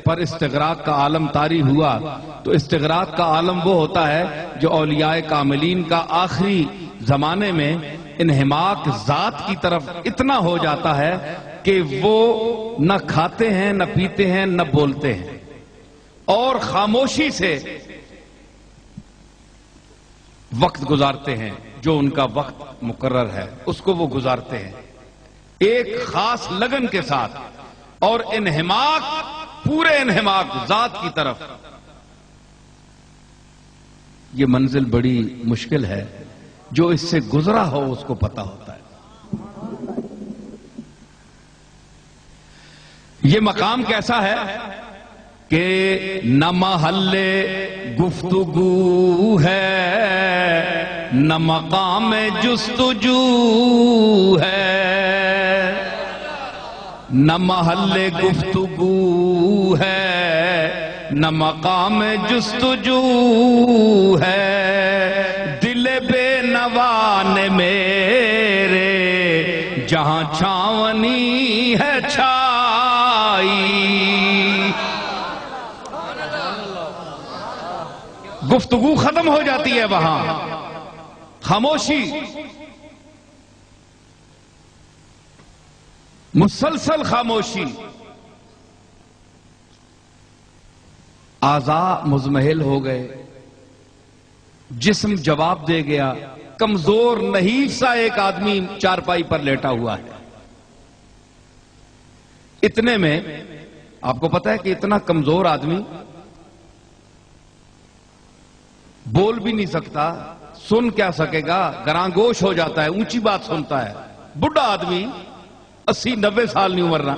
پر استغراق کا عالم طاری ہوا، تو استغراق کا عالم وہ ہوتا ہے جو اولیاء کاملین کا آخری زمانے میں انہماک ذات کی طرف اتنا ہو جاتا ہے کہ وہ نہ کھاتے ہیں نہ پیتے ہیں نہ بولتے ہیں، اور خاموشی سے وقت گزارتے ہیں، جو ان کا وقت مقرر ہے اس کو وہ گزارتے ہیں ایک خاص لگن کے ساتھ، اور انہماک، پورے انہماک ذات کی طرف۔ یہ منزل بڑی مشکل ہے، جو اس سے گزرا ہو اس کو پتا ہوتا ہے۔ یہ مقام کیسا ہے کہ نہ محل گفتگو ہے نہ مقام جستجو ہے، نہ محل گفتگو ہے نہ مقام جستجو ہے، دل بے نوا نے میرے جہاں چھاونی ہے چھائی۔ گفتگو ختم ہو جاتی ہے وہاں، خاموشی، مسلسل خاموشی، اعضاء مضمحل ہو گئے، جسم جواب دے گیا، کمزور نحیف سا ایک آدمی چارپائی پر لیٹا ہوا ہے۔ اتنے میں آپ کو پتا ہے کہ اتنا کمزور آدمی بول بھی نہیں سکتا، سن کیا سکے گا، گرانگوش ہو جاتا ہے، اونچی بات سنتا ہے، بڑھا آدمی 80-90 سال نہیں عمر رہا۔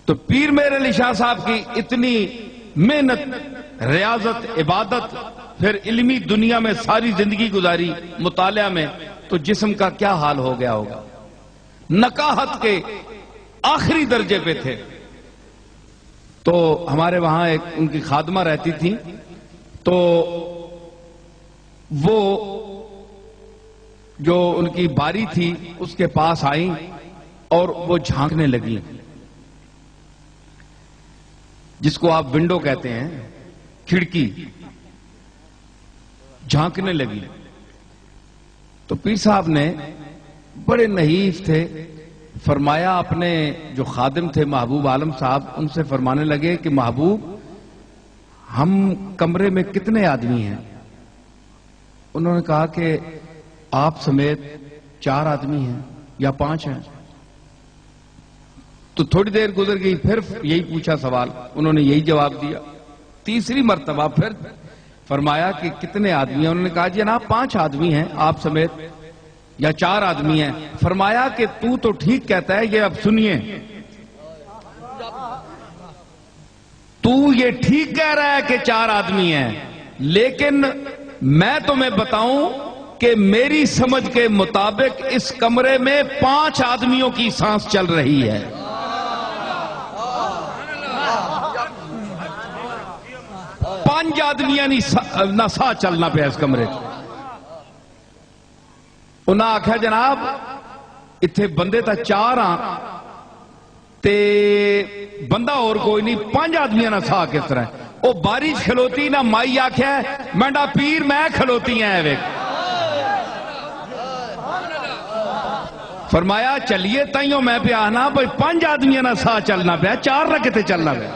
تو پیر میر علی شاہ صاحب کی اتنی محنت، ریاضت، عبادت، پھر علمی دنیا میں ساری زندگی گزاری مطالعہ میں، تو جسم کا کیا حال ہو گیا ہوگا، نکاحت کے آخری درجے پہ تھے۔ تو ہمارے وہاں ایک ان کی خادمہ رہتی تھی، تو وہ جو ان کی باری تھی اس کے پاس آئیں اور وہ جھانکنے لگی، جس کو آپ ونڈو کہتے ہیں، کھڑکی، جھانکنے لگی۔ تو پیر صاحب نے بڑے نحیف تھے، فرمایا اپنے جو خادم تھے محبوب عالم صاحب، ان سے فرمانے لگے کہ محبوب، ہم کمرے میں کتنے آدمی ہیں؟ انہوں نے کہا کہ آپ سمیت 4 آدمی ہیں یا 5 ہیں۔ تو تھوڑی دیر گزر گئی، پھر یہی پوچھا سوال، انہوں نے یہی جواب دیا۔ تیسری مرتبہ پھر فرمایا کہ کتنے آدمی ہیں؟ انہوں نے کہا جناب 5 آدمی ہیں آپ سمیت یا 4 آدمی ہیں۔ فرمایا کہ تو ٹھیک کہتا ہے، یہ اب سنیے، تو یہ ٹھیک کہہ رہا ہے کہ 4 آدمی ہیں، لیکن میں تمہیں بتاؤں کہ میری سمجھ کے مطابق اس کمرے میں 5 آدمیوں کی سانس چل رہی ہے۔ 5 آدمیاں نہ سا چلنا پہ اس کمرے کو۔ انہاں آکھا جناب اتھے بندے تا 4 آن تے بندہ اور کوئی نہیں، 5 آدمیاں نہ سا کس طرح ہے؟ او بارش کھلوتی نہ مائی آکھا ہے مینڈا پیر میں کھلوتی ہیں ایک۔ فرمایا چلیے تائیوں میں پہ آنا، بھئی 5 آدمیاں نہ سا چلنا پہ، 4 نہ کتے چلنا پہ۔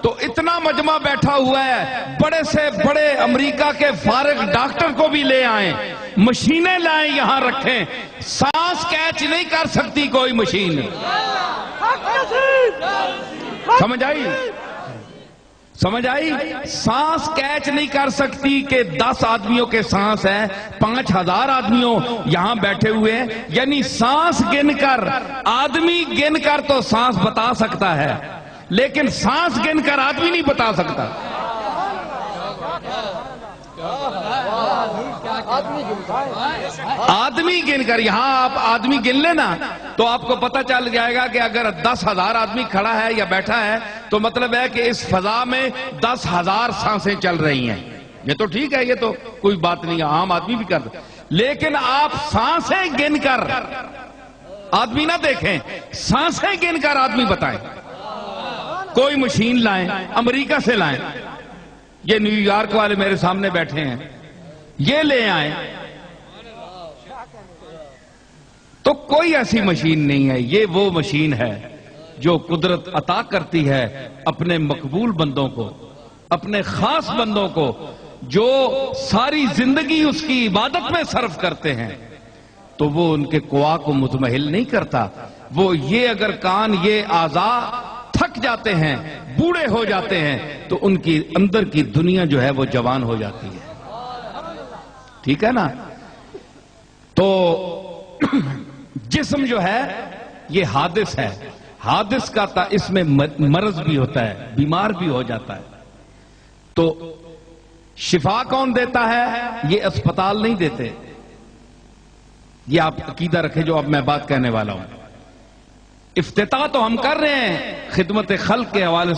تو اتنا مجمع بیٹھا ہوا ہے، بڑے سے بڑے امریکہ کے فارغ ڈاکٹر کو بھی لے آئیں، مشینیں لائیں یہاں رکھیں، سانس کیچ نہیں کر سکتی کوئی مشین۔ سمجھ آئی؟ سمجھ آئی؟ سانس کیچ نہیں کر سکتی کہ 10 آدمیوں کے سانس ہیں، 5000 آدمیوں یہاں بیٹھے ہوئے ہیں، یعنی سانس گن کر، آدمی گن کر تو سانس بتا سکتا ہے، لیکن سانس گن کر آدمی نہیں بتا سکتا۔ آدمی گن کر، یہاں آپ آدمی گن لینا تو آپ کو پتہ چل جائے گا کہ اگر 10,000 آدمی کھڑا ہے یا بیٹھا ہے تو مطلب ہے کہ اس فضا میں 10,000 سانسیں چل رہی ہیں۔ یہ تو ٹھیک ہے، یہ تو کوئی بات نہیں ہے، عام آدمی بھی کرتا، لیکن آپ سانسیں گن کر آدمی نہ دیکھیں، سانسیں گن کر آدمی بتائیں۔ کوئی مشین لائیں، امریکہ سے لائیں، یہ نیو یارک والے میرے سامنے بیٹھے ہیں، یہ لے آئیں، تو کوئی ایسی مشین نہیں ہے. یہ وہ مشین ہے جو قدرت عطا کرتی ہے اپنے مقبول بندوں کو، اپنے خاص بندوں کو، جو ساری زندگی اس کی عبادت میں صرف کرتے ہیں. تو وہ ان کے قوا کو مطمئن نہیں کرتا. وہ یہ اگر کان، یہ اعضاء تھک جاتے ہیں، بوڑھے ہو جاتے ہیں، تو ان کی اندر کی دنیا جو ہے وہ جوان ہو جاتی ہے. ٹھیک ہے نا؟ تو جسم جو ہے یہ حادث ہے. حادث کا اس میں مرض بھی ہوتا ہے، بیمار بھی ہو جاتا ہے. تو شفا کون دیتا ہے؟ یہ اسپتال نہیں دیتے. یہ آپ عقیدہ رکھیں جو اب میں بات کہنے والا ہوں. افتتاح تو ہم کر رہے ہیں خدمت خلق کے حوالے سے.